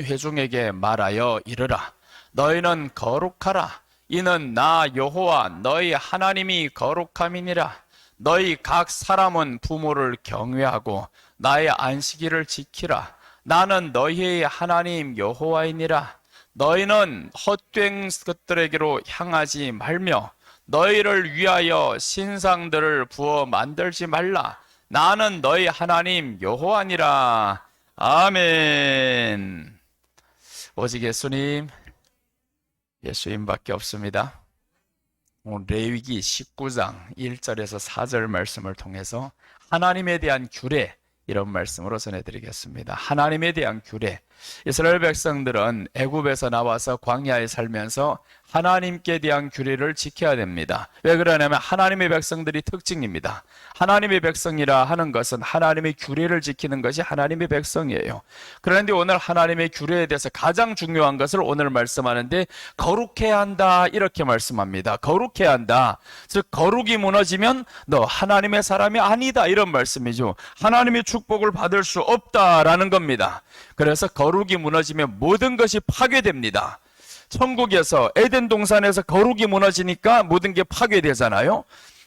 회중에게 말하여 이르라. 너희는 거룩하라. 이는 나 여호와 너희 하나님이 거룩함이니라. 너희 각 사람은 부모를 경외하고 나의 안식일을 지키라. 나는 너희의 하나님 여호와이니라. 너희는 헛된 것들에게로 향하지 말며 너희를 위하여 신상들을 부어 만들지 말라. 나는 너희 하나님 여호와니라. 아멘. 오직 예수님밖에 없습니다. 오늘 레위기 19장 1절에서 4절 말씀을 통해서 하나님에 대한 규례, 이런 말씀으로 전해드리겠습니다. 하나님에 대한 규례. 이스라엘 백성들은 애굽에서 나와서 광야에 살면서 하나님께 대한 규례를 지켜야 됩니다. 왜 그러냐면 하나님의 백성들이 특징입니다. 하나님의 백성이라 하는 것은 하나님의 규례를 지키는 것이 하나님의 백성이에요. 그런데 오늘 하나님의 규례에 대해서 가장 중요한 것을 오늘 말씀하는데 거룩해야 한다, 이렇게 말씀합니다. 거룩해야 한다. 즉 거룩이 무너지면 너 하나님의 사람이 아니다, 이런 말씀이죠. 하나님의 축복을 받을 수 없다라는 겁니다. 그래서 거룩이 무너지면 모든 것이 파괴됩니다. 천국에서 에덴 동산에서 거룩이 무너지니까 모든 게 파괴되잖아요.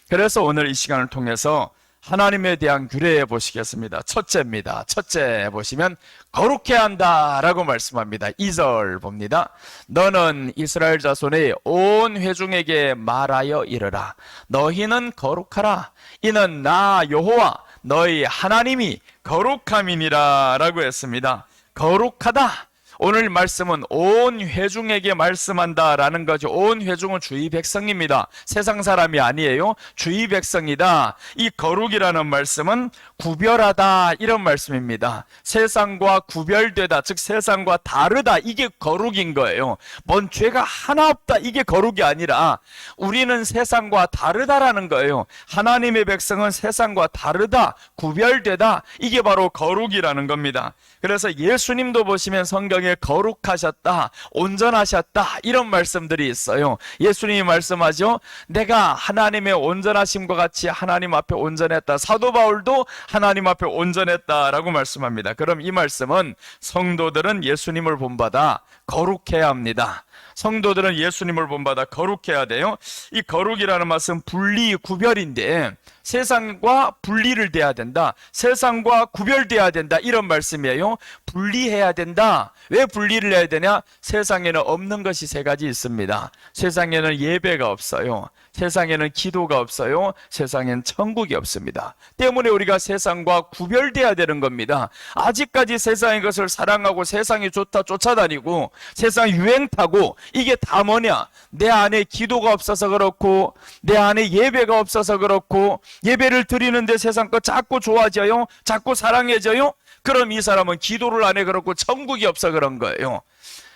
그래서 오늘 이 시간을 통해서 하나님에 대한 규례해 보시겠습니다. 첫째입니다. 첫째 보시면 거룩해야 한다라고 말씀합니다. 2절 봅니다. 너는 이스라엘 자손의 온 회중에게 말하여 이르라. 너희는 거룩하라. 이는 나 여호와 너희 하나님이 거룩함이니라 라고 했습니다. 거룩하다. 오늘 말씀은 온 회중에게 말씀한다라는 거죠. 온 회중은 주의 백성입니다. 세상 사람이 아니에요. 주의 백성이다. 이 거룩이라는 말씀은 구별하다, 이런 말씀입니다. 세상과 구별되다, 즉 세상과 다르다, 이게 거룩인 거예요. 뭔 죄가 하나 없다, 이게 거룩이 아니라 우리는 세상과 다르다라는 거예요. 하나님의 백성은 세상과 다르다, 구별되다, 이게 바로 거룩이라는 겁니다. 그래서 예수님도 보시면 성경에 거룩하셨다, 온전하셨다, 이런 말씀들이 있어요. 예수님이 말씀하죠. 내가 하나님의 온전하심과 같이 하나님 앞에 온전했다. 사도 바울도 하나님 앞에 온전했다라고 말씀합니다. 그럼 이 말씀은 성도들은 예수님을 본받아 거룩해야 합니다. 성도들은 예수님을 본받아 거룩해야 돼요. 이 거룩이라는 말씀 분리, 구별인데 세상과 분리를 돼야 된다. 세상과 구별돼야 된다, 이런 말씀이에요. 분리해야 된다. 왜 분리를 해야 되냐? 세상에는 없는 것이 세 가지 있습니다. 세상에는 예배가 없어요. 세상에는 기도가 없어요. 세상엔 천국이 없습니다. 때문에 우리가 세상과 구별돼야 되는 겁니다. 아직까지 세상의 것을 사랑하고 세상이 좋다 쫓아다니고 세상 유행 타고, 이게 다 뭐냐? 내 안에 기도가 없어서 그렇고 내 안에 예배가 없어서 그렇고, 예배를 드리는데 세상 거 자꾸 좋아져요, 자꾸 사랑해져요. 그럼 이 사람은 기도를 안 해 그렇고 천국이 없어 그런 거예요.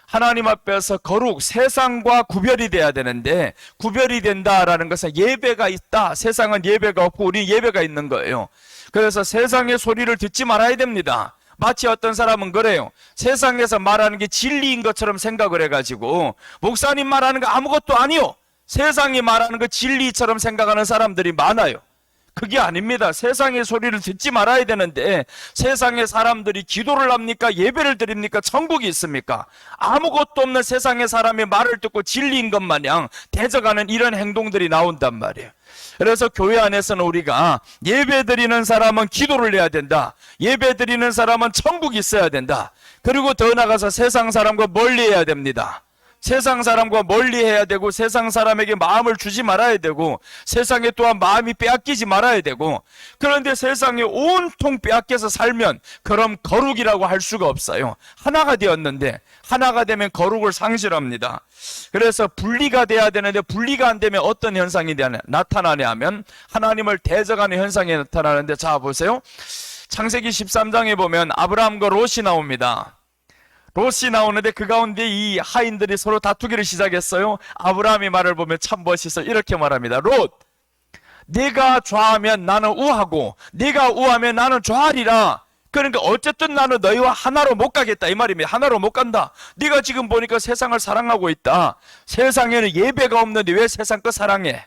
하나님 앞에서 거룩, 세상과 구별이 돼야 되는데 구별이 된다라는 것은 예배가 있다. 세상은 예배가 없고 우리 예배가 있는 거예요. 그래서 세상의 소리를 듣지 말아야 됩니다. 마치 어떤 사람은 그래요. 세상에서 말하는 게 진리인 것처럼 생각을 해가지고 목사님 말하는 거 아무것도 아니요, 세상이 말하는 거 진리처럼 생각하는 사람들이 많아요. 그게 아닙니다. 세상의 소리를 듣지 말아야 되는데 세상의 사람들이 기도를 합니까? 예배를 드립니까? 천국이 있습니까? 아무것도 없는 세상의 사람의 말을 듣고 진리인 것 마냥 대적하는 이런 행동들이 나온단 말이에요. 그래서 교회 안에서는 우리가 예배 드리는 사람은 기도를 해야 된다. 예배 드리는 사람은 천국이 있어야 된다. 그리고 더 나가서 세상 사람과 멀리 해야 됩니다. 세상 사람과 멀리 해야 되고 세상 사람에게 마음을 주지 말아야 되고 세상에 또한 마음이 빼앗기지 말아야 되고, 그런데 세상에 온통 빼앗겨서 살면 그럼 거룩이라고 할 수가 없어요. 하나가 되었는데 하나가 되면 거룩을 상실합니다. 그래서 분리가 돼야 되는데 분리가 안 되면 어떤 현상이 나타나냐 하면 하나님을 대적하는 현상이 나타나는데, 자 보세요. 창세기 13장에 보면 아브라함과 롯이 나옵니다. 롯이 나오는데 그 가운데 이 하인들이 서로 다투기를 시작했어요. 아브라함의 말을 보면 참 멋있어. 이렇게 말합니다. 롯, 네가 좌하면 나는 우하고 네가 우하면 나는 좌하리라. 그러니까 어쨌든 나는 너희와 하나로 못 가겠다, 이 말입니다. 하나로 못 간다. 네가 지금 보니까 세상을 사랑하고 있다. 세상에는 예배가 없는데 왜 세상 거 사랑해?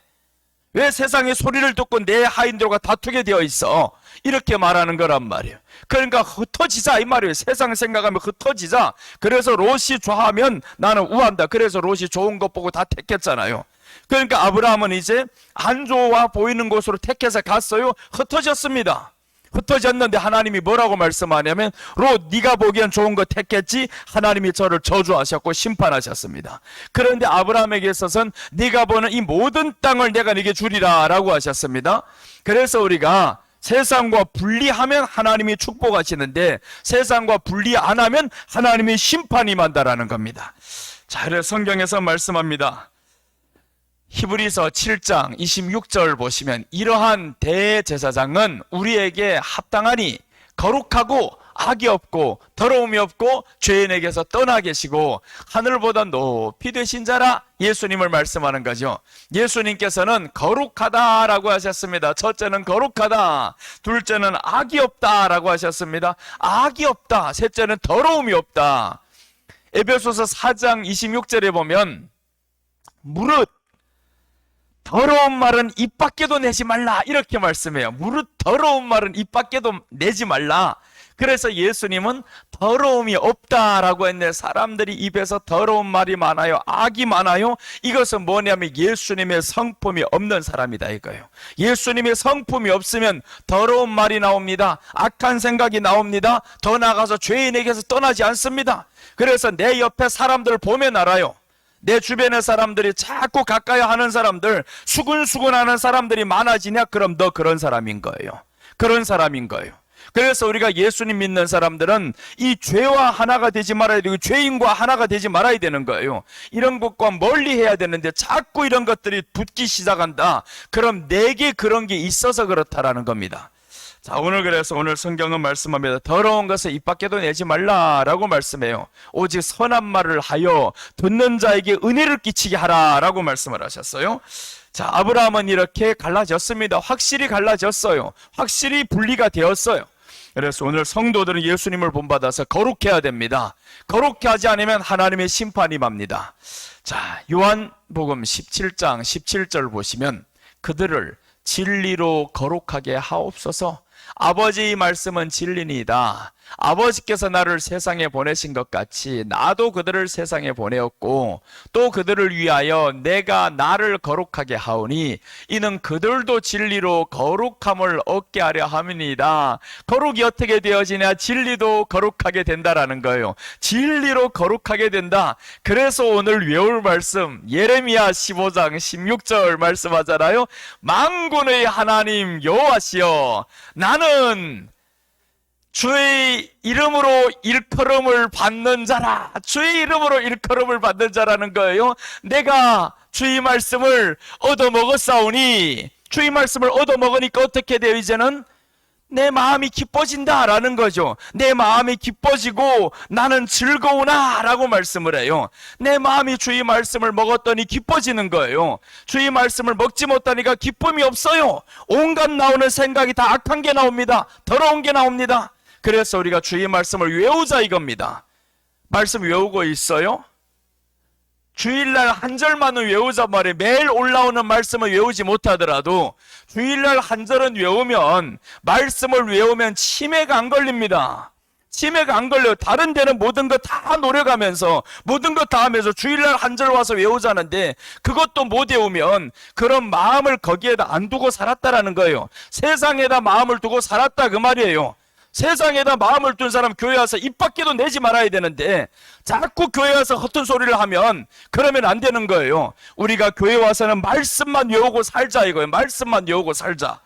왜 세상의 소리를 듣고 내 하인들과 다투게 되어 있어? 이렇게 말하는 거란 말이에요. 그러니까 흩어지자 이 말이에요. 세상 생각하면 흩어지자. 그래서 롯이 좋아하면 나는 우한다. 그래서 롯이 좋은 것 보고 다 택했잖아요. 그러니까 아브라함은 이제 안 좋아 보이는 곳으로 택해서 갔어요. 흩어졌습니다. 흩어졌는데 하나님이 뭐라고 말씀하냐면 롯 네가 보기엔 좋은 거 택했지 하나님이 저를 저주하셨고 심판하셨습니다. 그런데 아브라함에게 있어서는 네가 보는 이 모든 땅을 내가 네게 주리라 라고 하셨습니다. 그래서 우리가 세상과 분리하면 하나님이 축복하시는데 세상과 분리 안 하면 하나님이 심판이 만다라는 겁니다. 자, 그래서 성경에서 말씀합니다. 히브리서 7장 26절 보시면 이러한 대제사장은 우리에게 합당하니 거룩하고 악이 없고 더러움이 없고 죄인에게서 떠나 계시고 하늘보다 높이 되신 자라 예수님을 말씀하는 거죠. 예수님께서는 거룩하다라고 하셨습니다. 첫째는 거룩하다, 둘째는 악이 없다라고 하셨습니다. 악이 없다, 셋째는 더러움이 없다. 에베소서 4장 26절에 보면 무릇 더러운 말은 입 밖에도 내지 말라 이렇게 말씀해요. 무릇 더러운 말은 입 밖에도 내지 말라. 그래서 예수님은 더러움이 없다라고 했는데 사람들이 입에서 더러운 말이 많아요. 악이 많아요. 이것은 뭐냐면 예수님의 성품이 없는 사람이다 이거예요. 예수님의 성품이 없으면 더러운 말이 나옵니다. 악한 생각이 나옵니다. 더 나아가서 죄인에게서 떠나지 않습니다. 그래서 내 옆에 사람들 보면 알아요. 내 주변의 사람들이 자꾸 가까이 하는 사람들, 수근수근하는 사람들이 많아지냐? 그럼 너 그런 사람인 거예요. 그런 사람인 거예요. 그래서 우리가 예수님 믿는 사람들은 이 죄와 하나가 되지 말아야 되고 죄인과 하나가 되지 말아야 되는 거예요. 이런 것과 멀리 해야 되는데 자꾸 이런 것들이 붙기 시작한다. 그럼 내게 그런 게 있어서 그렇다라는 겁니다. 자, 그래서 오늘 성경은 말씀합니다. 더러운 것을 입 밖에도 내지 말라라고 말씀해요. 오직 선한 말을 하여 듣는 자에게 은혜를 끼치게 하라라고 말씀을 하셨어요. 자, 아브라함은 이렇게 갈라졌습니다. 확실히 갈라졌어요. 확실히 분리가 되었어요. 그래서 오늘 성도들은 예수님을 본받아서 거룩해야 됩니다. 거룩해 하지 않으면 하나님의 심판이 맙니다. 자, 요한복음 17장 17절 보시면 그들을 진리로 거룩하게 하옵소서. 아버지의 말씀은 진리니이다. 아버지께서 나를 세상에 보내신 것 같이 나도 그들을 세상에 보내었고 또 그들을 위하여 내가 나를 거룩하게 하오니 이는 그들도 진리로 거룩함을 얻게 하려 함이니이다. 거룩이 어떻게 되어지냐? 진리도 거룩하게 된다라는 거예요. 진리로 거룩하게 된다. 그래서 오늘 외울 말씀 예레미야 15장 16절 말씀하잖아요. 만군의 하나님 여호와시여 나는 주의 이름으로 일컬음을 받는 자라. 주의 이름으로 일컬음을 받는 자라는 거예요. 내가 주의 말씀을 얻어먹었사오니 주의 말씀을 얻어먹으니까 어떻게 돼요? 이제는 내 마음이 기뻐진다라는 거죠. 내 마음이 기뻐지고 나는 즐거우나 라고 말씀을 해요. 내 마음이 주의 말씀을 먹었더니 기뻐지는 거예요. 주의 말씀을 먹지 못하니까 기쁨이 없어요. 온갖 나오는 생각이 다 악한 게 나옵니다. 더러운 게 나옵니다. 그래서 우리가 주의 말씀을 외우자 이겁니다. 말씀 외우고 있어요? 주일날 한 절만은 외우자 말이에요. 매일 올라오는 말씀을 외우지 못하더라도 주일날 한 절은 외우면 말씀을 외우면 치매가 안 걸립니다. 치매가 안 걸려요. 다른 데는 모든 거 다 노력하면서 모든 거 다 하면서 주일날 한 절 와서 외우자는데 그것도 못 외우면 그런 마음을 거기에다 안 두고 살았다라는 거예요. 세상에다 마음을 두고 살았다 그 말이에요. 세상에다 마음을 둔 사람 교회 와서 입 밖에도 내지 말아야 되는데 자꾸 교회 와서 허튼 소리를 하면 그러면 안 되는 거예요. 우리가 교회 와서는 말씀만 외우고 살자 이거예요. 말씀만 외우고 살자.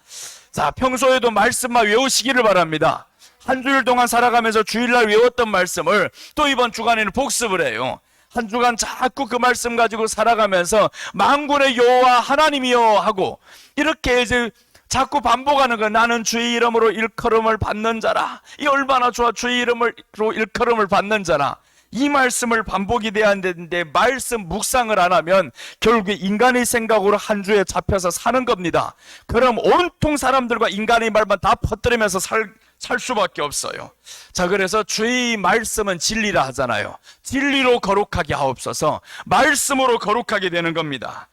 자, 평소에도 말씀만 외우시기를 바랍니다. 한 주일 동안 살아가면서 주일날 외웠던 말씀을 또 이번 주간에는 복습을 해요. 한 주간 자꾸 그 말씀 가지고 살아가면서 만군의 여호와 하나님이여 하고 이렇게 이제 자꾸 반복하는 거. 나는 주의 이름으로 일컬음을 받는 자라. 이 얼마나 좋아. 주의 이름으로 일컬음을 받는 자라. 이 말씀을 반복이 돼야 되는데 말씀 묵상을 안 하면 결국에 인간의 생각으로 한 주에 잡혀서 사는 겁니다. 그럼 온통 사람들과 인간의 말만 다 퍼뜨리면서 살 수밖에 없어요. 자, 그래서 주의 말씀은 진리라 하잖아요. 진리로 거룩하게 하옵소서. 말씀으로 거룩하게 되는 겁니다.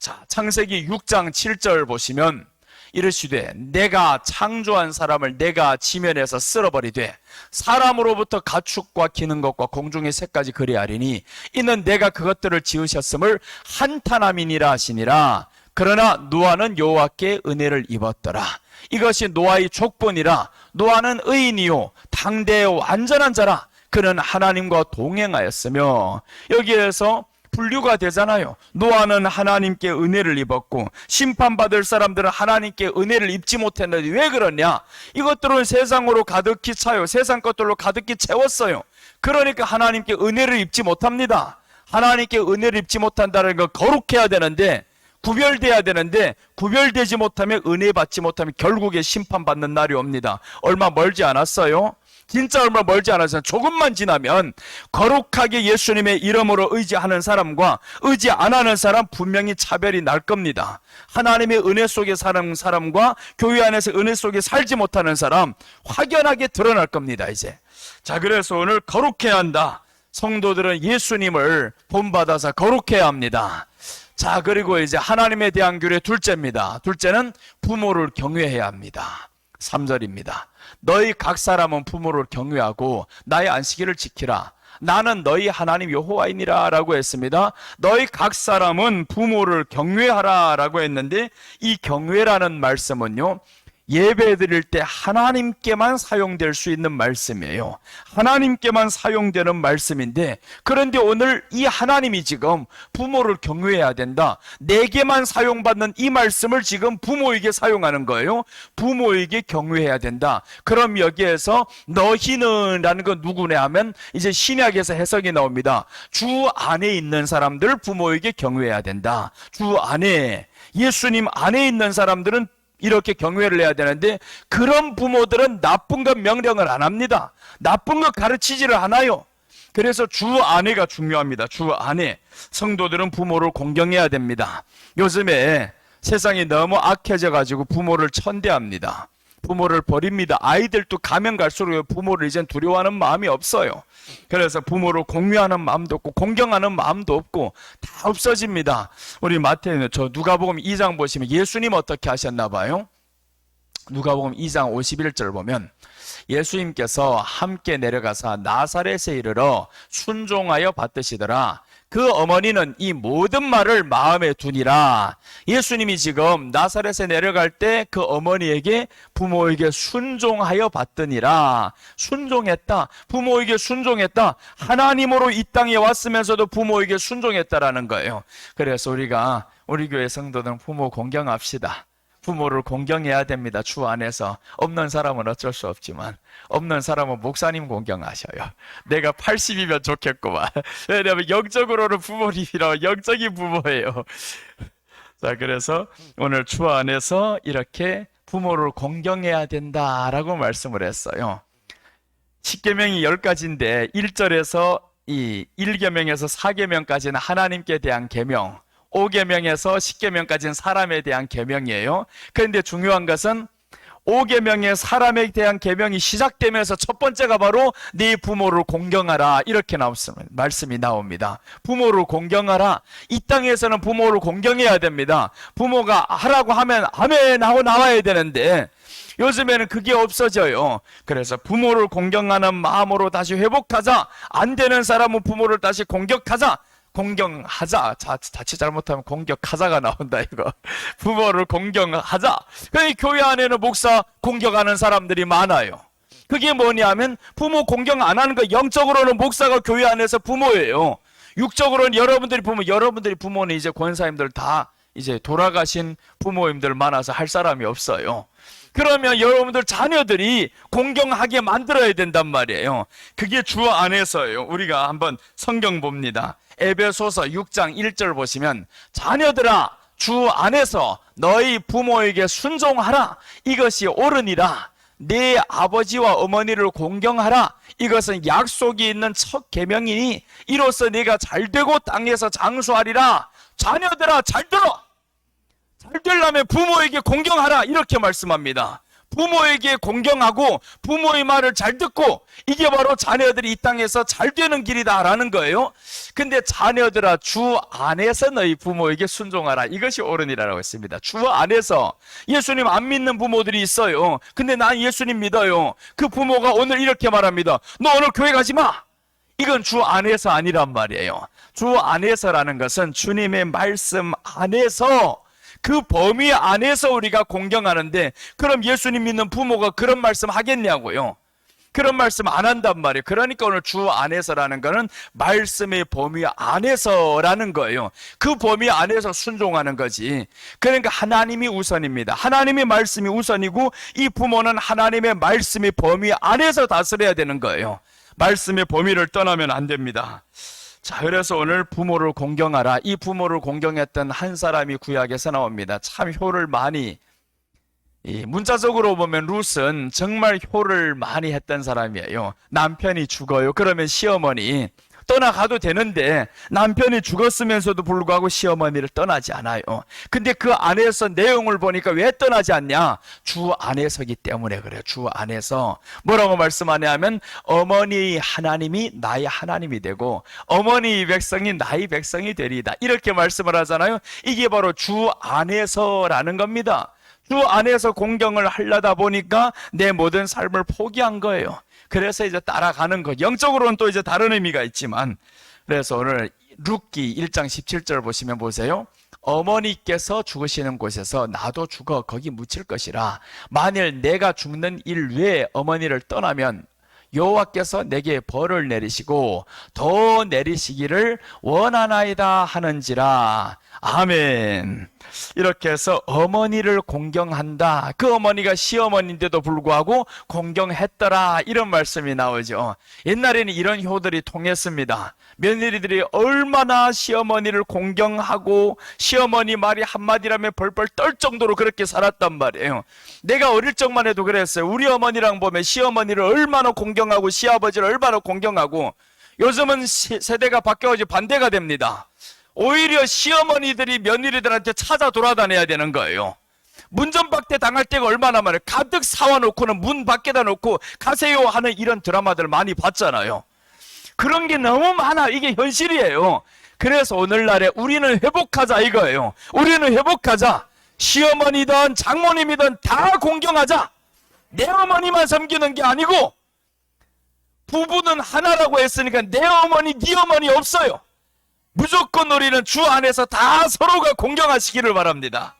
자, 창세기 6장 7절 보시면 이르시되 내가 창조한 사람을 내가 지면에서 쓸어버리되 사람으로부터 가축과 기는 것과 공중의 새까지 그리하리니 이는 내가 그것들을 지으셨음을 한탄함이니라 하시니라. 그러나 노아는 여호와께 은혜를 입었더라. 이것이 노아의 족본이라. 노아는 의인이요 당대의 완전한 자라. 그는 하나님과 동행하였으며, 여기에서 분류가 되잖아요. 노아는 하나님께 은혜를 입었고 심판받을 사람들은 하나님께 은혜를 입지 못했는데 왜 그러냐? 이것들은 세상으로 가득히 차요. 세상 것들로 가득히 채웠어요. 그러니까 하나님께 은혜를 입지 못합니다. 하나님께 은혜를 입지 못한다는 건 거룩해야 되는데, 구별돼야 되는데, 구별되지 못하면, 은혜 받지 못하면 결국에 심판받는 날이 옵니다. 얼마 멀지 않았어요. 진짜 얼마 멀지 않아서 조금만 지나면 거룩하게 예수님의 이름으로 의지하는 사람과 의지 안 하는 사람 분명히 차별이 날 겁니다. 하나님의 은혜 속에 사는 사람과 교회 안에서 은혜 속에 살지 못하는 사람 확연하게 드러날 겁니다. 이제 자, 그래서 오늘 거룩해야 한다. 성도들은 예수님을 본받아서 거룩해야 합니다. 자, 그리고 이제 하나님에 대한 규례 둘째입니다. 둘째는 부모를 경외해야 합니다. 3절입니다. 너희 각 사람은 부모를 경외하고 나의 안식일을 지키라. 나는 너희 하나님 여호와이니라 라고 했습니다. 너희 각 사람은 부모를 경외하라 라고 했는데, 이 경외라는 말씀은요, 예배 드릴 때 하나님께만 사용될 수 있는 말씀이에요. 하나님께만 사용되는 말씀인데, 그런데 오늘 이 하나님이 지금 부모를 경외해야 된다, 내게만 사용받는 이 말씀을 지금 부모에게 사용하는 거예요. 부모에게 경외해야 된다. 그럼 여기에서 너희는 라는 건 누구냐 하면 이제 신약에서 해석이 나옵니다. 주 안에 있는 사람들 부모에게 경외해야 된다. 주 안에, 예수님 안에 있는 사람들은 이렇게 경외를 해야 되는데, 그런 부모들은 나쁜 것 명령을 안 합니다. 나쁜 것 가르치지를 않아요. 그래서 주 안에가 중요합니다. 주 안에. 성도들은 부모를 공경해야 됩니다. 요즘에 세상이 너무 악해져 가지고 부모를 천대합니다. 부모를 버립니다. 아이들도 가면 갈수록 부모를 이젠 두려워하는 마음이 없어요. 그래서 부모를 공유하는 마음도 없고 공경하는 마음도 없고 다 없어집니다. 우리 마태는 저 누가복음 2장 보시면 예수님 어떻게 하셨나 봐요. 누가복음 2장 51절 보면 예수님께서 함께 내려가사 나사렛에 이르러 순종하여 받드시더라. 그 어머니는 이 모든 말을 마음에 두니라. 예수님이 지금 나사렛에 내려갈 때 그 어머니에게 부모에게 순종하여 받더니라. 순종했다. 부모에게 순종했다. 하나님으로 이 땅에 왔으면서도 부모에게 순종했다라는 거예요. 그래서 우리가 우리 교회 성도들은 부모 공경합시다. 부모를 공경해야 됩니다. 주 안에서. 없는 사람은 어쩔 수 없지만, 없는 사람은 목사님 공경하셔요. 내가 80이면 좋겠구만. 왜냐하면 영적으로는 부모님이라 영적인 부모예요. 자, 그래서 오늘 주 안에서 이렇게 부모를 공경해야 된다라고 말씀을 했어요. 십계명이 10가지인데 1절에서 이 1계명에서 4계명까지는 하나님께 대한 계명, 5계명에서 10계명까지는 사람에 대한 계명이에요. 그런데 중요한 것은 5계명의 사람에 대한 계명이 시작되면서 첫 번째가 바로 네 부모를 공경하라, 이렇게 말씀이 나옵니다. 부모를 공경하라. 이 땅에서는 부모를 공경해야 됩니다. 부모가 하라고 하면 아멘 하고 나와야 되는데 요즘에는 그게 없어져요. 그래서 부모를 공경하는 마음으로 다시 회복하자. 안 되는 사람은 부모를 다시 공격하자. 공경하자. 자칫 잘못하면 공격하자가 나온다, 이거. 부모를 공경하자. 그러니까 교회 안에는 목사 공격하는 사람들이 많아요. 그게 뭐냐면 부모 공경 안 하는 거. 영적으로는 목사가 교회 안에서 부모예요. 육적으로는 여러분들이 부모는 이제 권사님들 다 이제 돌아가신 부모님들 많아서 할 사람이 없어요. 그러면 여러분들 자녀들이 공경하게 만들어야 된단 말이에요. 그게 주 안에서예요. 우리가 한번 성경 봅니다. 에베소서 6장 1절 보시면 자녀들아 주 안에서 너희 부모에게 순종하라. 이것이 옳으니라. 네 아버지와 어머니를 공경하라. 이것은 약속이 있는 첫 계명이니 이로써 네가 잘되고 땅에서 장수하리라. 자녀들아 잘 들어. 잘 되려면 부모에게 공경하라. 이렇게 말씀합니다. 부모에게 공경하고 부모의 말을 잘 듣고 이게 바로 자녀들이 이 땅에서 잘 되는 길이다라는 거예요. 근데 자녀들아 주 안에서 너희 부모에게 순종하라. 이것이 옳으니라라고 했습니다. 주 안에서. 예수님 안 믿는 부모들이 있어요. 근데 난 예수님 믿어요. 그 부모가 오늘 이렇게 말합니다. 너 오늘 교회 가지 마. 이건 주 안에서 아니란 말이에요. 주 안에서라는 것은 주님의 말씀 안에서, 그 범위 안에서 우리가 공경하는데, 그럼 예수님 믿는 부모가 그런 말씀 하겠냐고요. 그런 말씀 안 한단 말이에요. 그러니까 오늘 주 안에서라는 거는 말씀의 범위 안에서라는 거예요. 그 범위 안에서 순종하는 거지. 그러니까 하나님이 우선입니다. 하나님의 말씀이 우선이고, 이 부모는 하나님의 말씀의 범위 안에서 다스려야 되는 거예요. 말씀의 범위를 떠나면 안 됩니다. 자, 그래서 오늘 부모를 공경하라. 이 부모를 공경했던 한 사람이 구약에서 나옵니다. 참 효를 많이, 문자적으로 보면 룻은 정말 효를 많이 했던 사람이에요. 남편이 죽어요. 그러면 시어머니 떠나가도 되는데 남편이 죽었으면서도 불구하고 시어머니를 떠나지 않아요. 근데 그 안에서 내용을 보니까 왜 떠나지 않냐? 주 안에서기 때문에 그래요. 주 안에서. 뭐라고 말씀하냐면 어머니 하나님이 나의 하나님이 되고 어머니 백성이 나의 백성이 되리이다. 이렇게 말씀을 하잖아요. 이게 바로 주 안에서라는 겁니다. 주 안에서 공경을 하려다 보니까 내 모든 삶을 포기한 거예요. 그래서 이제 따라가는 것. 영적으로는 또 이제 다른 의미가 있지만, 그래서 오늘 룻기 1장 17절 보시면 보세요. 어머니께서 죽으시는 곳에서 나도 죽어 거기 묻힐 것이라. 만일 내가 죽는 일 외에 어머니를 떠나면 여호와께서 내게 벌을 내리시고 더 내리시기를 원하나이다 하는지라. 아멘. 이렇게 해서 어머니를 공경한다. 그 어머니가 시어머니인데도 불구하고 공경했더라. 이런 말씀이 나오죠. 옛날에는 이런 효들이 통했습니다. 며느리들이 얼마나 시어머니를 공경하고 시어머니 말이 한마디라면 벌벌 떨 정도로 그렇게 살았단 말이에요. 내가 어릴 적만 해도 그랬어요. 우리 어머니랑 보면 시어머니를 얼마나 공경하고 시아버지를 얼마나 공경하고, 요즘은 세대가 바뀌어가지고 반대가 됩니다. 오히려 시어머니들이 며느리들한테 찾아 돌아다녀야 되는 거예요. 문전박대 당할 때가 얼마나 많아요. 가득 사와놓고는 문 밖에다 놓고 가세요 하는 이런 드라마들 많이 봤잖아요. 그런 게 너무 많아. 이게 현실이에요. 그래서 오늘날에 우리는 회복하자 이거예요. 우리는 회복하자. 시어머니든 장모님이든 다 공경하자. 내 어머니만 섬기는 게 아니고, 부부는 하나라고 했으니까 내 어머니 네 어머니 없어요. 무조건 우리는 주 안에서 다 서로가 공경하시기를 바랍니다.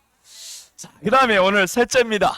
자, 그 다음에 오늘 셋째입니다.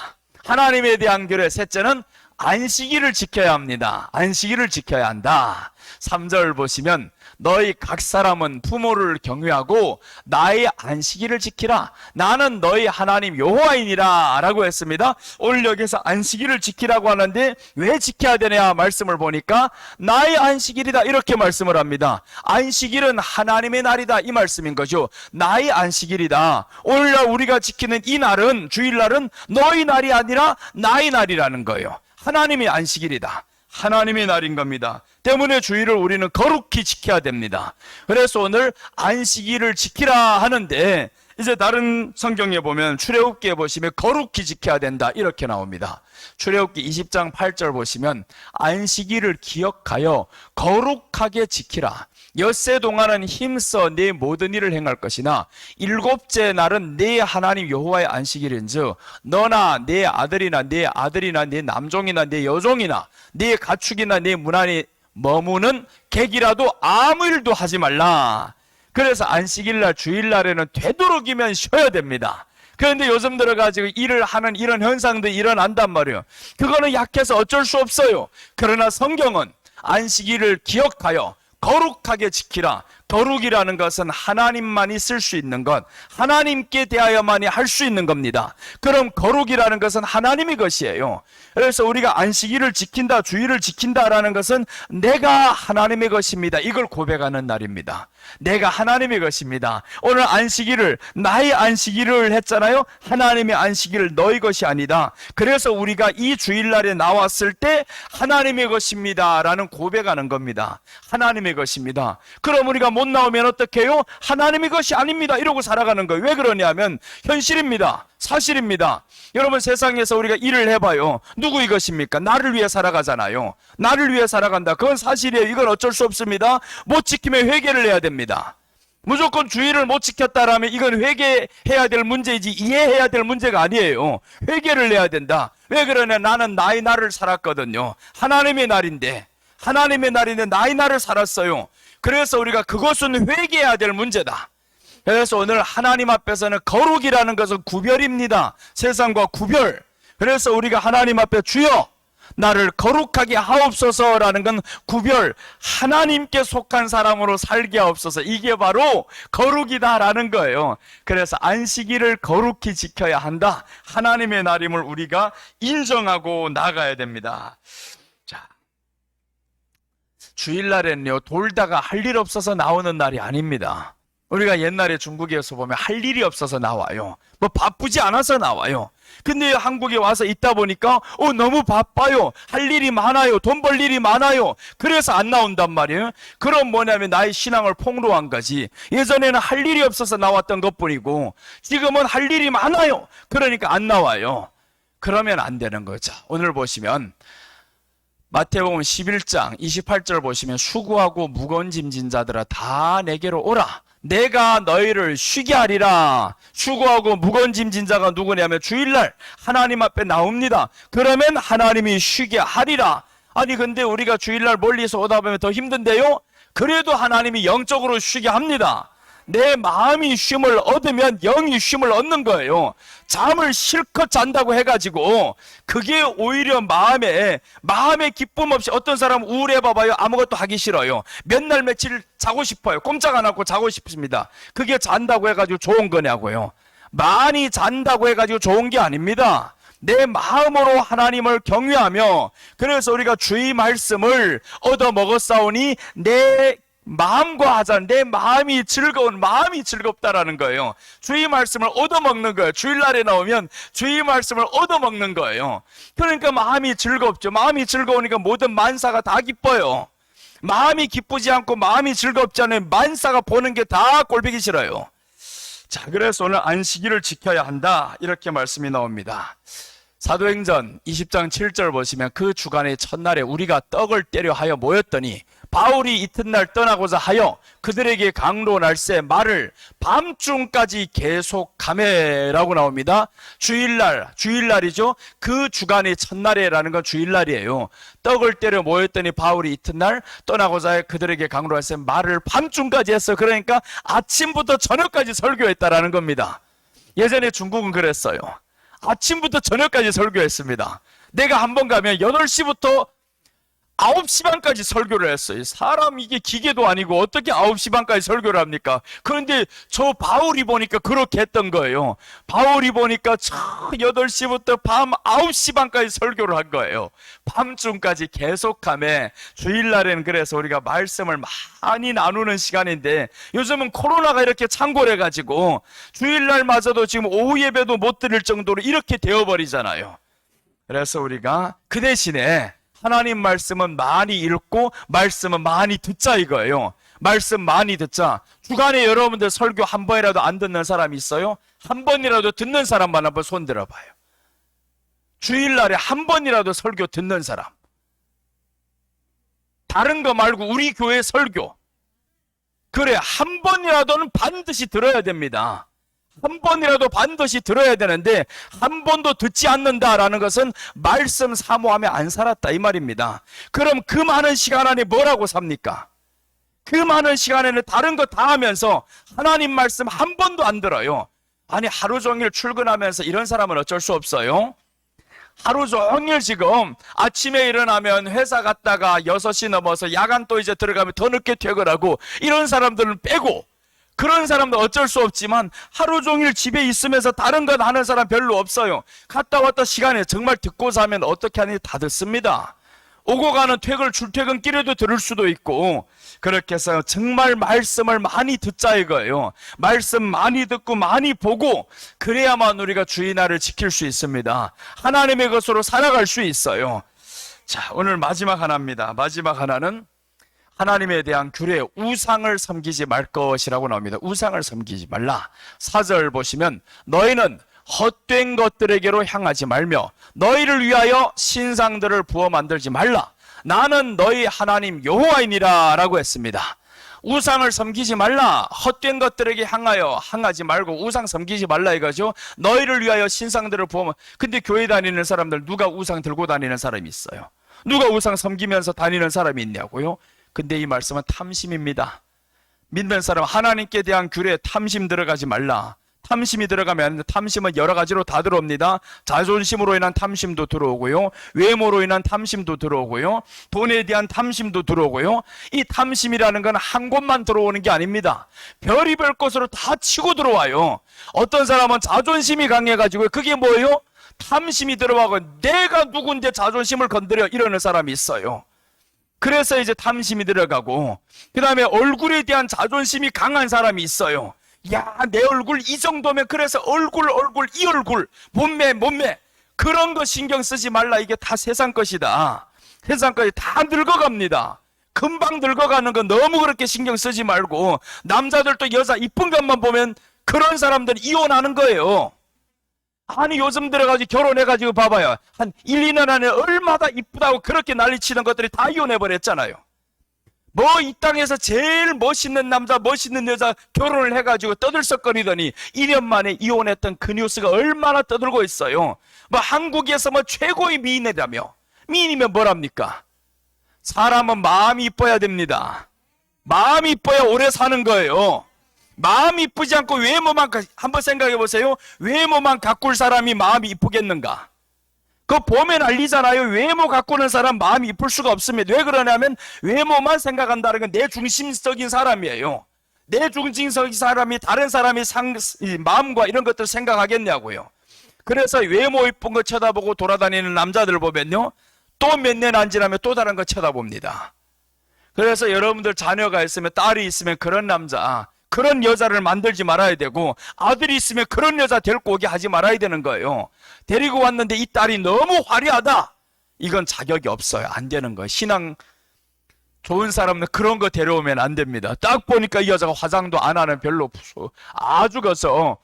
하나님에 대한 교례. 셋째는 안식일을 지켜야 합니다. 안식일을 지켜야 한다. 3절 보시면 너희 각 사람은 부모를 경외하고 나의 안식일을 지키라. 나는 너희 하나님 여호와이니라 라고 했습니다. 오늘 여기서 안식일을 지키라고 하는데 왜 지켜야 되냐 말씀을 보니까 나의 안식일이다 이렇게 말씀을 합니다. 안식일은 하나님의 날이다 이 말씀인 거죠. 나의 안식일이다. 오늘날 우리가 지키는 이 날은, 주일날은 너희 날이 아니라 나의 날이라는 거예요. 하나님의 안식일이다. 하나님의 날인 겁니다. 때문에 주일을 우리는 거룩히 지켜야 됩니다. 그래서 오늘 안식일을 지키라 하는데, 이제 다른 성경에 보면 출애굽기에 보시면 거룩히 지켜야 된다 이렇게 나옵니다. 출애굽기 20장 8절 보시면 안식일을 기억하여 거룩하게 지키라. 엿새 동안은 힘써 내 모든 일을 행할 것이나 일곱째 날은 내 하나님 여호와의 안식일인즉 너나 내 아들이나 내 아들이나 내 남종이나 내 여종이나 내 가축이나 내 문 안에 머무는 객이라도 아무 일도 하지 말라. 그래서 안식일날 주일날에는 되도록이면 쉬어야 됩니다. 그런데 요즘 들어가지고 일을 하는 이런 현상도 일어난단 말이에요. 그거는 약해서 어쩔 수 없어요. 그러나 성경은 안식일을 기억하여 거룩하게 지키라. 거룩이라는 것은 하나님만이 쓸 수 있는 것, 하나님께 대하여만이 할 수 있는 겁니다. 그럼 거룩이라는 것은 하나님의 것이에요. 그래서 우리가 안식일을 지킨다, 주일을 지킨다라는 것은 내가 하나님의 것입니다. 이걸 고백하는 날입니다. 내가 하나님의 것입니다. 오늘 안식일을, 나의 안식일을 했잖아요. 하나님의 안식일을 너희 것이 아니다. 그래서 우리가 이 주일날에 나왔을 때 하나님의 것입니다 라는 고백하는 겁니다. 하나님의 하나님의 것입니다. 그럼 우리가 못 나오면 어떻게 해요? 하나님의 것이 아닙니다 이러고 살아가는 거예요. 왜 그러냐면 현실입니다. 사실입니다. 여러분 세상에서 우리가 일을 해봐요. 누구의 것입니까? 나를 위해 살아가잖아요. 나를 위해 살아간다. 그건 사실이에요. 이건 어쩔 수 없습니다. 못 지키면 회개를 해야 됩니다. 무조건 주의를 못 지켰다라면 이건 회개해야 될 문제이지 이해해야 될 문제가 아니에요. 회개를 해야 된다. 왜 그러냐? 나는 나의 날을 살았거든요. 하나님의 날인데 나의 날을 살았어요. 그래서 우리가 그것은 회개해야 될 문제다. 그래서 오늘 하나님 앞에서는 거룩이라는 것은 구별입니다. 세상과 구별. 그래서 우리가 하나님 앞에 주여 나를 거룩하게 하옵소서라는 건 구별, 하나님께 속한 사람으로 살게 하옵소서. 이게 바로 거룩이다라는 거예요. 그래서 안식일을 거룩히 지켜야 한다. 하나님의 날임을 우리가 인정하고 나가야 됩니다. 자, 주일날에는요 돌다가 할 일 없어서 나오는 날이 아닙니다. 우리가 옛날에 중국에서 보면 할 일이 없어서 나와요. 뭐 바쁘지 않아서 나와요. 근데 한국에 와서 있다 보니까 너무 바빠요. 할 일이 많아요. 돈 벌 일이 많아요. 그래서 안 나온단 말이에요. 그럼 뭐냐면 나의 신앙을 폭로한 거지. 예전에는 할 일이 없어서 나왔던 것뿐이고 지금은 할 일이 많아요. 그러니까 안 나와요. 그러면 안 되는 거죠. 오늘 보시면 마태복음 11장 28절 보시면 수고하고 무거운 짐진 자들아 다 내게로 오라. 내가 너희를 쉬게 하리라. 수고하고 무거운 짐진 자가 누구냐면 주일날 하나님 앞에 나옵니다. 그러면 하나님이 쉬게 하리라. 아니 근데 우리가 주일날 멀리서 오다 보면 더 힘든데요? 그래도 하나님이 영적으로 쉬게 합니다. 내 마음이 쉼을 얻으면 영이 쉼을 얻는 거예요. 잠을 실컷 잔다고 해가지고 그게 오히려 마음에 기쁨 없이, 어떤 사람은 우울해 봐봐요. 아무것도 하기 싫어요. 몇 날 며칠 자고 싶어요. 꼼짝 안 하고 자고 싶습니다. 그게 잔다고 해가지고 좋은 거냐고요. 많이 잔다고 해가지고 좋은 게 아닙니다. 내 마음으로 하나님을 경외하며, 그래서 우리가 주의 말씀을 얻어 먹었사오니 내 마음과 하자. 내 마음이 즐거운, 마음이 즐겁다라는 거예요. 주의 말씀을 얻어먹는 거예요. 주일날에 나오면 주의 말씀을 얻어먹는 거예요. 그러니까 마음이 즐겁죠. 마음이 즐거우니까 모든 만사가 다 기뻐요. 마음이 기쁘지 않고 마음이 즐겁지 않으면 만사가 보는 게 다 꼴보기 싫어요. 자, 그래서 오늘 안식일을 지켜야 한다 이렇게 말씀이 나옵니다. 사도행전 20장 7절 보시면 그 주간의 첫날에 우리가 떡을 떼려 하여 모였더니 바울이 이튿날 떠나고자 하여 그들에게 강론할세 말을 밤중까지 계속하매라고 나옵니다. 주일날이죠. 그 주간의 첫날에라는 건 주일날이에요. 떡을 떼려 모였더니 바울이 이튿날 떠나고자 하여 그들에게 강론할세 말을 밤중까지 했어. 그러니까 아침부터 저녁까지 설교했다라는 겁니다. 예전에 중국은 그랬어요. 아침부터 저녁까지 설교했습니다. 내가 한번 가면 8시부터 9시 반까지 설교를 했어요. 사람 이게 기계도 아니고 어떻게 9시 반까지 설교를 합니까? 그런데 저 바울이 보니까 그렇게 했던 거예요. 바울이 보니까 8시부터 밤 9시 반까지 설교를 한 거예요. 밤중까지 계속하며, 주일날에는 그래서 우리가 말씀을 많이 나누는 시간인데 요즘은 코로나가 이렇게 창궐해가지고 주일날마저도 지금 오후 예배도 못 드릴 정도로 이렇게 되어버리잖아요. 그래서 우리가 그 대신에 하나님 말씀은 많이 읽고 말씀은 많이 듣자 이거예요. 말씀 많이 듣자. 주간에 여러분들 설교 한 번이라도 안 듣는 사람 있어요? 한 번이라도 듣는 사람만 한번 손 들어봐요. 주일날에 한 번이라도 설교 듣는 사람. 다른 거 말고 우리 교회 설교. 그래, 한 번이라도는 반드시 들어야 됩니다. 한 번이라도 반드시 들어야 되는데 한 번도 듣지 않는다라는 것은 말씀 사모하며 안 살았다 이 말입니다. 그럼 그 많은 시간 안에 뭐라고 삽니까? 그 많은 시간에는 다른 거 다 하면서 하나님 말씀 한 번도 안 들어요. 아니 하루 종일 출근하면서 이런 사람은 어쩔 수 없어요. 하루 종일 지금 아침에 일어나면 회사 갔다가 6시 넘어서 야간 또 이제 들어가면 더 늦게 퇴근하고, 이런 사람들은 빼고, 그런 사람도 어쩔 수 없지만 하루 종일 집에 있으면서 다른 것 하는 사람 별로 없어요. 갔다 왔다 시간에 정말 듣고자 하면 어떻게 하는지 다 듣습니다. 오고 가는 출퇴근길에도 들을 수도 있고, 그렇게 해서 정말 말씀을 많이 듣자 이거예요. 말씀 많이 듣고 많이 보고, 그래야만 우리가 주의 날을 지킬 수 있습니다. 하나님의 것으로 살아갈 수 있어요. 자, 오늘 마지막 하나입니다. 마지막 하나는 하나님에 대한 규례, 우상을 섬기지 말 것이라고 나옵니다. 우상을 섬기지 말라. 4절 보시면 너희는 헛된 것들에게로 향하지 말며 너희를 위하여 신상들을 부어 만들지 말라. 나는 너희 하나님 여호와이니라 라고 했습니다. 우상을 섬기지 말라. 헛된 것들에게 향하지 말고 우상 섬기지 말라 이거죠. 너희를 위하여 신상들을 부어. 근데 교회 다니는 사람들 누가 우상 들고 다니는 사람이 있어요? 누가 우상 섬기면서 다니는 사람이 있냐고요? 근데 이 말씀은 탐심입니다. 믿는 사람 하나님께 대한 규례에 탐심 들어가지 말라. 탐심이 들어가면 안 되는데 탐심은 여러 가지로 다 들어옵니다. 자존심으로 인한 탐심도 들어오고요. 외모로 인한 탐심도 들어오고요. 돈에 대한 탐심도 들어오고요. 이 탐심이라는 건 한 곳만 들어오는 게 아닙니다. 별의별 곳으로 다 치고 들어와요. 어떤 사람은 자존심이 강해가지고 그게 뭐예요? 탐심이 들어가고 내가 누군데 자존심을 건드려 이러는 사람이 있어요. 그래서 이제 탐심이 들어가고 그 다음에 얼굴에 대한 자존심이 강한 사람이 있어요. 야, 내 얼굴 이 정도면 그래서 얼굴 이 얼굴 몸매 그런 거 신경 쓰지 말라. 이게 다 세상 것이다. 세상 것이 다 늙어갑니다. 금방 늙어가는 거 너무 그렇게 신경 쓰지 말고 남자들도 여자 이쁜 것만 보면 그런 사람들은 이혼하는 거예요. 아니 요즘 들어가지고 결혼해가지고 봐봐요. 한 1, 2년 안에 얼마나 이쁘다고 그렇게 난리치는 것들이 다 이혼해버렸잖아요. 뭐 이 땅에서 제일 멋있는 남자 멋있는 여자 결혼을 해가지고 떠들썩거리더니 1년 만에 이혼했던 그 뉴스가 얼마나 떠들고 있어요. 뭐 한국에서 뭐 최고의 미인이라며. 미인이면 뭐랍니까? 사람은 마음이 이뻐야 됩니다. 마음이 이뻐야 오래 사는 거예요. 마음이 이쁘지 않고 외모만 한번 생각해 보세요. 외모만 가꿀 사람이 마음이 이쁘겠는가? 그거 보면 알리잖아요. 외모 가꾸는 사람 마음이 이쁠 수가 없습니다. 왜 그러냐면 외모만 생각한다는 건 내 중심적인 사람이에요. 내 중심적인 사람이 다른 사람의 마음과 이런 것들을 생각하겠냐고요. 그래서 외모 이쁜 거 쳐다보고 돌아다니는 남자들 보면요, 또 몇 년 안 지나면 또 다른 거 쳐다봅니다. 그래서 여러분들 자녀가 있으면 딸이 있으면 그런 남자 그런 여자를 만들지 말아야 되고 아들이 있으면 그런 여자 데리고 오게 하지 말아야 되는 거예요. 데리고 왔는데 이 딸이 너무 화려하다. 이건 자격이 없어요. 안 되는 거예요. 신앙 좋은 사람은 그런 거 데려오면 안 됩니다. 딱 보니까 이 여자가 화장도 안 하는 별로 아주 거서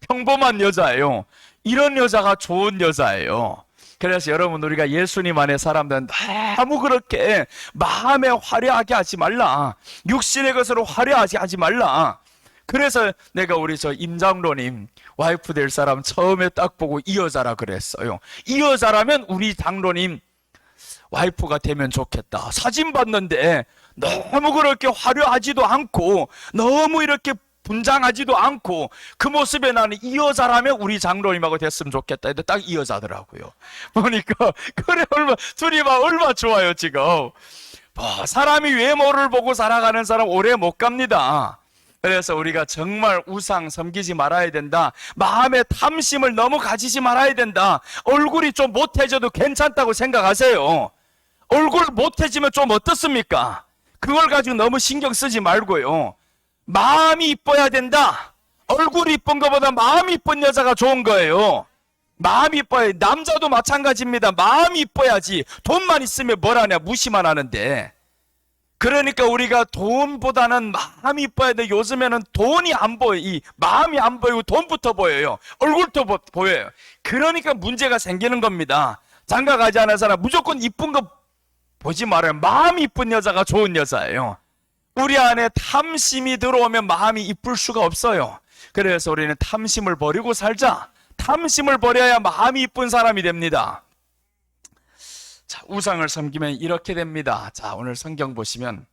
평범한 여자예요. 이런 여자가 좋은 여자예요. 그래서 여러분 우리가 예수님 안에 사람들은 너무 그렇게 마음에 화려하게 하지 말라. 육신의 것으로 화려하게 하지 말라. 그래서 내가 우리 저 임장로님 와이프 될 사람 처음에 딱 보고 이 여자라 그랬어요. 이 여자라면 우리 장로님 와이프가 되면 좋겠다. 사진 봤는데 너무 그렇게 화려하지도 않고 너무 이렇게 분장하지도 않고 그 모습에 나는 이 여자라면 우리 장로님하고 됐으면 좋겠다. 근데 딱 이 여자더라고요. 보니까 그래 둘이 막 얼마 좋아요 지금. 사람이 외모를 보고 살아가는 사람 오래 못 갑니다. 그래서 우리가 정말 우상 섬기지 말아야 된다. 마음의 탐심을 너무 가지지 말아야 된다. 얼굴이 좀 못해져도 괜찮다고 생각하세요. 얼굴 못해지면 좀 어떻습니까? 그걸 가지고 너무 신경 쓰지 말고요. 마음이 이뻐야 된다. 얼굴이 이쁜 것보다 마음이 이쁜 여자가 좋은 거예요. 마음이 이뻐야. 남자도 마찬가지입니다. 마음이 이뻐야지. 돈만 있으면 뭘 하냐 무시만 하는데. 그러니까 우리가 돈보다는 마음이 이뻐야 돼. 요즘에는 돈이 안 보여. 이 마음이 안 보이고 돈부터 보여요. 얼굴도 보여요. 그러니까 문제가 생기는 겁니다. 장가 가지 않은 사람 무조건 이쁜 거 보지 말아요. 마음이 이쁜 여자가 좋은 여자예요. 우리 안에 탐심이 들어오면 마음이 이쁠 수가 없어요. 그래서 우리는 탐심을 버리고 살자. 탐심을 버려야 마음이 이쁜 사람이 됩니다. 자, 우상을 섬기면 이렇게 됩니다. 자, 오늘 성경 보시면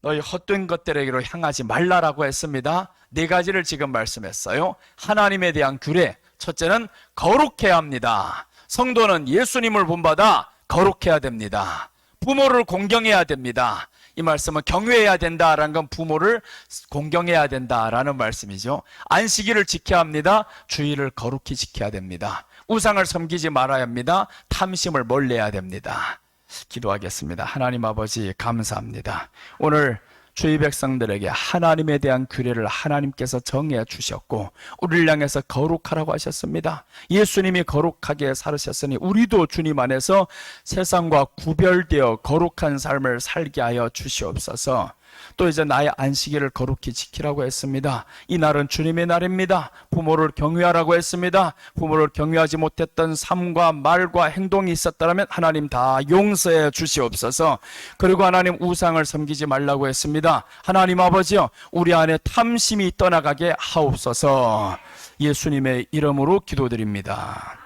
너희 헛된 것들에게로 향하지 말라라고 했습니다. 4가지를 지금 말씀했어요. 하나님에 대한 규례. 첫째는 거룩해야 합니다. 성도는 예수님을 본받아 거룩해야 됩니다. 부모를 공경해야 됩니다. 이 말씀은 경외해야 된다라는 건 부모를 공경해야 된다라는 말씀이죠. 안식일을 지켜야 합니다. 주일을 거룩히 지켜야 됩니다. 우상을 섬기지 말아야 합니다. 탐심을 멀리해야 됩니다. 기도하겠습니다. 하나님 아버지 감사합니다. 오늘 주의 백성들에게 하나님에 대한 규례를 하나님께서 정해 주셨고 우리를 향해서 거룩하라고 하셨습니다. 예수님이 거룩하게 살으셨으니 우리도 주님 안에서 세상과 구별되어 거룩한 삶을 살게 하여 주시옵소서. 또 이제 나의 안식일을 거룩히 지키라고 했습니다. 이 날은 주님의 날입니다. 부모를 경외하라고 했습니다. 부모를 경외하지 못했던 삶과 말과 행동이 있었다면 하나님 다 용서해 주시옵소서. 그리고 하나님 우상을 섬기지 말라고 했습니다. 하나님 아버지여, 우리 안에 탐심이 떠나가게 하옵소서. 예수님의 이름으로 기도드립니다.